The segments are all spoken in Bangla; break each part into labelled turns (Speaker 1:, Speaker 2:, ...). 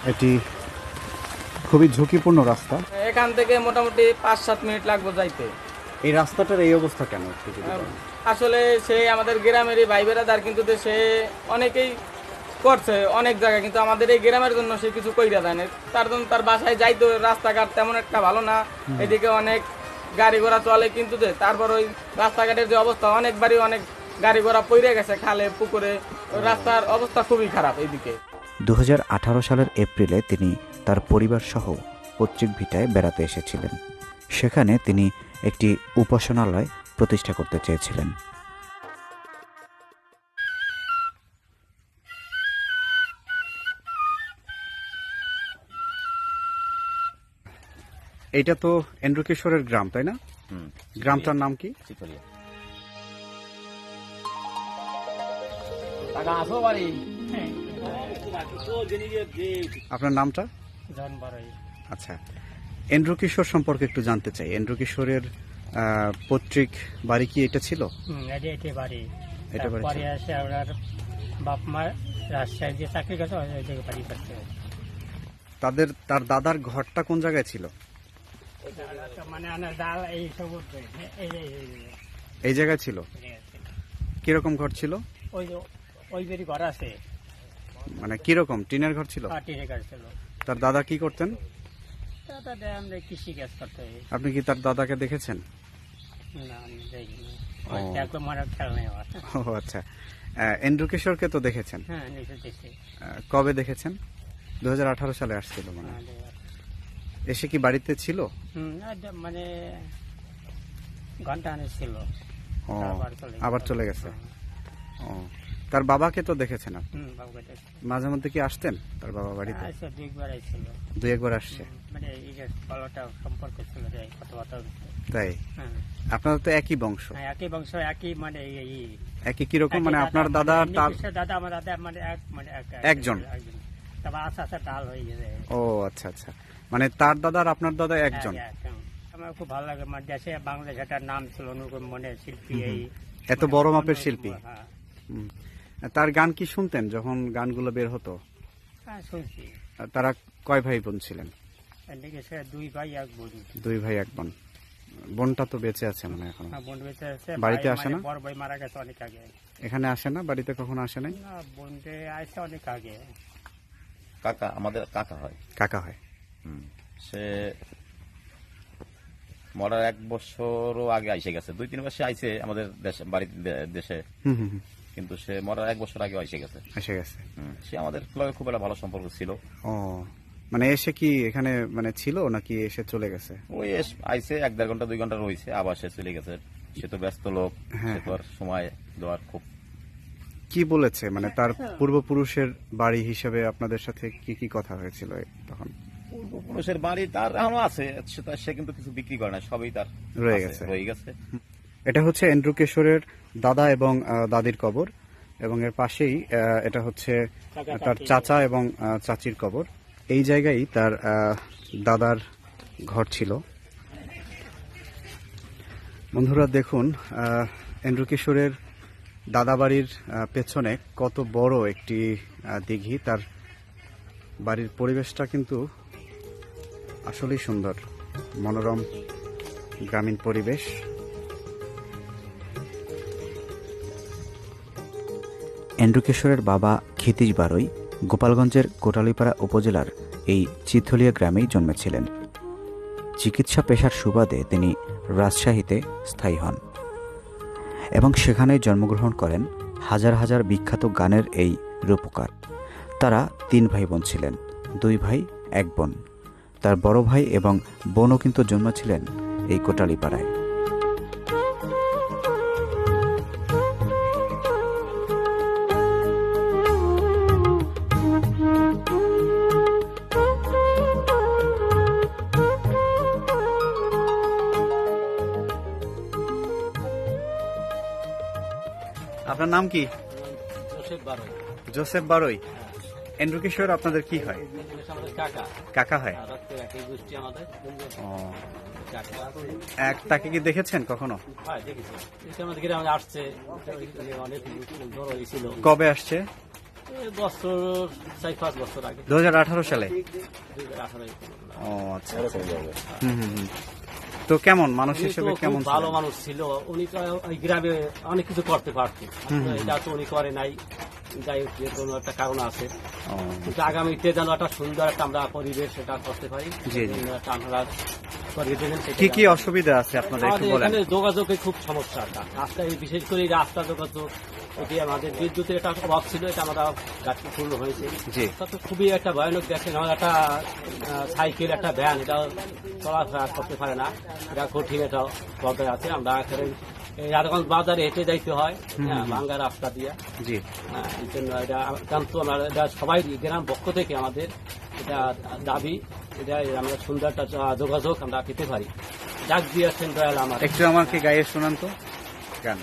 Speaker 1: এটি খুবই ঝুঁকিপূর্ণ রাস্তা।
Speaker 2: এখান থেকে মোটামুটি 5-7 মিনিট লাগবে যাইতে।
Speaker 1: এই রাস্তাটার এই অবস্থা কেন একটু যদি বলেন?
Speaker 2: আসলে সে আমাদের গ্রামেরই ভাই বেড়াদার, কিন্তু সে অনেকেই করছে অনেক জায়গায়, কিন্তু আমাদের এই গ্রামের জন্য সে কিছু কইরা দেয় না। তার জন্য তার বাসায় যাইতো, রাস্তাঘাট তেমন একটা ভালো না, এদিকে অনেক গাড়ি ঘোড়া চলে, কিন্তু তারপর ওই রাস্তাঘাটের যে অবস্থা, অনেকবারই অনেক গাড়ি ঘোড়া পইরে গেছে খালে পুকুরে। ওই রাস্তার অবস্থা খুবই খারাপ এইদিকে।
Speaker 3: 2018 সালের এপ্রিলে তিনি তার পরিবার সহ পৈতৃক ভিটায় বেড়াতে এসেছিলেন। সেখানে তিনি একটি উপাসনালয় প্রতিষ্ঠা করতে চেয়েছিলেন।
Speaker 1: এইটা তো এন্দ্রকিশোরের গ্রাম, তাই না? গ্রামটার নাম কি? আপনার নামটা? আচ্ছা, এন্দ্রকিশোর সম্পর্কে একটু জানতে চাই। এন্দ্রকিশোরের পৈতৃক বাড়ি কি এটা ছিল?
Speaker 4: এটা বাড়ি।
Speaker 1: এটা বাড়ি
Speaker 4: পরে
Speaker 1: ছিল।
Speaker 4: আসে আপনার বাপ মা রাজশাহী যে চাকরি করছে ওই জায়গায় বাড়ি করছে।
Speaker 1: তার দাদার ঘরটা কোন জায়গায় ছিল?
Speaker 4: মানে ডাল এই সব
Speaker 1: এই জায়গায় ছিল। কিরকম ঘর ছিল?
Speaker 4: ওই ওই বাড়ি ঘর আছে,
Speaker 1: মানে কিরকম টিনের ঘর ছিল?
Speaker 4: টিনের ঘর ছিল।
Speaker 1: তার দাদা কি করতেন?
Speaker 4: তাতে আমরা কৃষি কাজ করতে হয়।
Speaker 1: আপনি কি তার দাদাকে দেখেছেন?
Speaker 4: না আমি দেখিনি,
Speaker 1: ও।
Speaker 4: একদম আমার খেয়াল নেই আমার।
Speaker 1: ও আচ্ছা, এন্দ্রকিশোরকে তো দেখেছেন।
Speaker 4: হ্যাঁ নিচে দেখছি।
Speaker 1: কবে দেখেছেন? 2018 সালে আসছিল মানে। এসে কি বাড়িতে ছিল?
Speaker 4: মানে ঘন্টা আনে ছিল,
Speaker 1: ও,
Speaker 4: আবার
Speaker 1: আবার চলে গেছে। ও, তার বাবাকে তো দেখেছেন আপনি?
Speaker 4: বাবুকে দেখছি।
Speaker 1: মাঝে মধ্যে কি আসতেন তার বাবা বাড়িতে?
Speaker 4: আচ্ছা দুইবার আইছিল,
Speaker 1: দুই একবার আসছে।
Speaker 4: মানে এই যে পালাটা সম্পর্ক ছিল রে, কথাবার্তা হচ্ছে।
Speaker 1: তাই?
Speaker 4: হ্যাঁ
Speaker 1: আপনারা তো একই বংশ।
Speaker 4: হ্যাঁ, একই বংশ, একই মানে
Speaker 1: একই কিরকম? মানে আপনার দাদা আর তার
Speaker 4: দাদা আমার দাদা মানে
Speaker 1: একজন।
Speaker 4: তারপর আস্তে আস্তে ডাল হয়ে গেছে।
Speaker 1: ও আচ্ছা আচ্ছা, মানে তার দাদা আর আপনার দাদা একজন।
Speaker 4: আমার খুব ভালো লাগে, মানে দেশে বাংলাদেশ একটা নাম ছিল অনুকূল মনে শিল্পী, এই
Speaker 1: এত বড় মাপের শিল্পী।
Speaker 4: হ্যাঁ
Speaker 1: হুম। তার গান কি শুনতেন যখন গানগুলো বের হতো?
Speaker 4: হ্যাঁ শুনছি।
Speaker 1: আর তারা কয় ভাই বোন ছিলেন?
Speaker 4: এদিকে সে দুই ভাই এক বোন।
Speaker 1: দুই ভাই এক বোন। বোনটা তো বেঁচে আছে মানে এখন?
Speaker 4: হ্যাঁ বোন বেঁচে আছে।
Speaker 1: বাড়িতে
Speaker 4: ভাই
Speaker 1: আসে
Speaker 4: মানে
Speaker 1: না?
Speaker 4: বড় ভাই মারা গেছে অনেক আগে।
Speaker 1: এখানে আসে না? বাড়িতে কখনো আসে নাই?
Speaker 4: না বোনকে আসছে অনেক আগে।
Speaker 5: কাকা, আমাদের কাকা হয়।
Speaker 1: কাকা হয়।
Speaker 5: সে মরার 1 বছরও আগে আইসে গেছে, 2-3 বছর আইসে আমাদের দেশে, বাড়িতে দেশে,
Speaker 1: হুম হুম হুম,
Speaker 5: কিন্তু সে মরার 1 বছর আগে আইসে গেছে।
Speaker 1: এসে গেছে।
Speaker 5: সে আমাদের লগে খুব একটা ভালো সম্পর্ক ছিল।
Speaker 1: ও, মানে এসে কি এখানে মানে ছিল নাকি এসে চলে গেছে?
Speaker 5: ওই আইসে 1-1.5 ঘন্টা 2 ঘন্টা রয়েছে, আবার সে চলে গেছে। সে তো ব্যস্ত লোক,
Speaker 1: হ্যাঁ,
Speaker 5: সে তো আর সময় দেওয়ার খুব।
Speaker 1: কি বলেছে মানে তার পূর্বপুরুষের বাড়ি হিসেবে আপনাদের সাথে কি কি কথা হয়েছিল তখন?
Speaker 5: পূর্বপুরুষের বাড়ি তার এখনো আছে, সে কিন্তু কিছু বিক্রি করে না, সবই তার রয়ে গেছে।
Speaker 1: এটা হচ্ছে এন্দ্রকিশোরের দাদা এবং দাদির কবর, এবং এর পাশেই এটা হচ্ছে তার চাচা এবং চাচির কবর। এই জায়গায় তার দাদার ঘর ছিল। বন্ধুরা দেখুন, এন্দ্রকিশোরের দাদা বাড়ির পেছনে কত বড় একটি দিঘি। তার বাড়ির পরিবেশটা কিন্তু আসলেই সুন্দর, মনোরম গ্রামীণ পরিবেশ।
Speaker 3: এন্দ্রকিশোরের বাবা ক্ষিতীশ বারৈ গোপালগঞ্জের কোটালীপাড়া উপজেলার এই চিথলিয়া গ্রামেই জন্মেছিলেন। চিকিৎসা পেশার সুবাদে তিনি রাজশাহীতে স্থায়ী হন এবং সেখানেই জন্মগ্রহণ করেন হাজার হাজার বিখ্যাত গানের এই রূপকার। তারা 3 ভাই বোন ছিলেন, 2 ভাই 1 বোন। তার বড় ভাই এবং বোনও কিন্তু জন্মেছিলেন এই কোটালীপাড়ায়।
Speaker 1: আপনার নাম কি?
Speaker 2: জোসেফ বারৈ।
Speaker 1: জোসেফ বারৈ। এন্দ্রকিশোর আপনাদের কি হয়?
Speaker 2: আমাদের কাকা,
Speaker 1: কাকা হয়।
Speaker 2: রক্তের একই গোষ্ঠী আমাদের।
Speaker 1: ও,
Speaker 2: কাকা
Speaker 1: তাকে কি দেখেছেন কখনো?
Speaker 2: হয় দেখেছি, আমাদের গ্রামে আসছে, অনেক বড় হয়েছিল।
Speaker 1: কবে আসছে?
Speaker 4: বছর 4-5 বছর আগে
Speaker 1: 2018 সালে?
Speaker 4: 2018
Speaker 1: ও আচ্ছা আচ্ছা। তো কেমন মানুষ হিসেবে কেমন
Speaker 4: ভালো
Speaker 1: ছিলেন?
Speaker 4: মানুষ ছিল। উনি তো ওই গ্রামে অনেক কিছু করতে পারতেন, এটা তো উনি করে নাই। যাই হোক, যে কোনো একটা কারণ আছে,
Speaker 1: ও,
Speaker 4: কিন্তু আগামীতে যেন একটা সুন্দর একটা আমরা পরিবেশ সেটা করতে পারি।
Speaker 1: জি, জি।
Speaker 4: একটা আমরা করিয়ে দেবেন সেটা।
Speaker 1: কি কি অসুবিধা আছে আপনাদের একটু
Speaker 4: আমাদের
Speaker 1: বলেন?
Speaker 4: এখানে যোগাযোগের খুব সমস্যা। রাস্তায় বিশেষ করে এই রাস্তা যোগাযোগ, এটি আমাদের বিদ্যুতের একটা অভাব ছিল, এটা আমরা গাছটি পূর্ণ হয়েছে।
Speaker 1: জি।
Speaker 4: তা তো খুবই একটা ভয়ানক দেখেন, আমার একটা সাইকেল একটা ভ্যান এটা চলাফেরা করতে পারে না, এটা কঠিন একটা পর্যায়ে আছে। আমরা এখানে এই রাধাগঞ্জ বাজারে হেঁটে যাইতে হয়, হ্যাঁ, ভাঙ্গা রাস্তা দিয়ে।
Speaker 1: জি।
Speaker 4: হ্যাঁ, এই জন্য এটা একান্ত আমরা এটা সবাই গ্রাম পক্ষ থেকে আমাদের এটা দাবি, এটা আমরা সুন্দর একটা যোগাযোগ আমরা পেতে পারি। ডাক দিয়েছেন দয়াল আমার,
Speaker 1: একটু আমাকে গাইয়ে শোনান তো গান।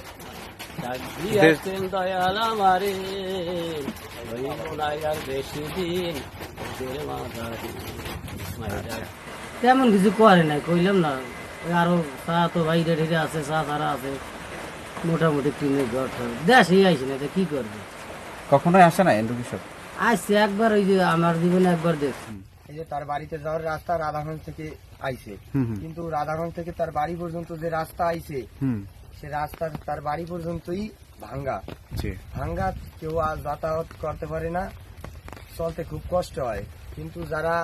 Speaker 4: ডাক দিয়েছেন দয়াল আমারে, রইব না আর বেশি দিন ওদের মাঝারি।
Speaker 6: তেমন কিছু করে নাই, কইলাম না। ওই আরো চা তো বাইরে ঢেকে আছে, চা তারা আছে, মোটামুটি টিনের ঘর টর। দেশেই আইসি না, তো কি করবে।
Speaker 1: কখনোই আসে না এন্ড্রু কিশোর?
Speaker 6: আসছে একবার, ওই যে আমার জীবনে একবার দেখছি।
Speaker 7: এই যে তার বাড়িতে যাওয়ার রাস্তা রাধাগঞ্জ থেকে আইছে,
Speaker 1: হুম।
Speaker 7: কিন্তু রাধাগঞ্জ থেকে তার বাড়ি পর্যন্ত যে রাস্তা আইছে,
Speaker 1: হুম।
Speaker 7: সে রাস্তা তার বাড়ি পর্যন্তই ভাঙ্গা।
Speaker 1: জি।
Speaker 7: ভাঙ্গা, কেউ আর যাতায়াত করতে পারে না, চলতে খুব কষ্ট হয়। কিন্তু যারা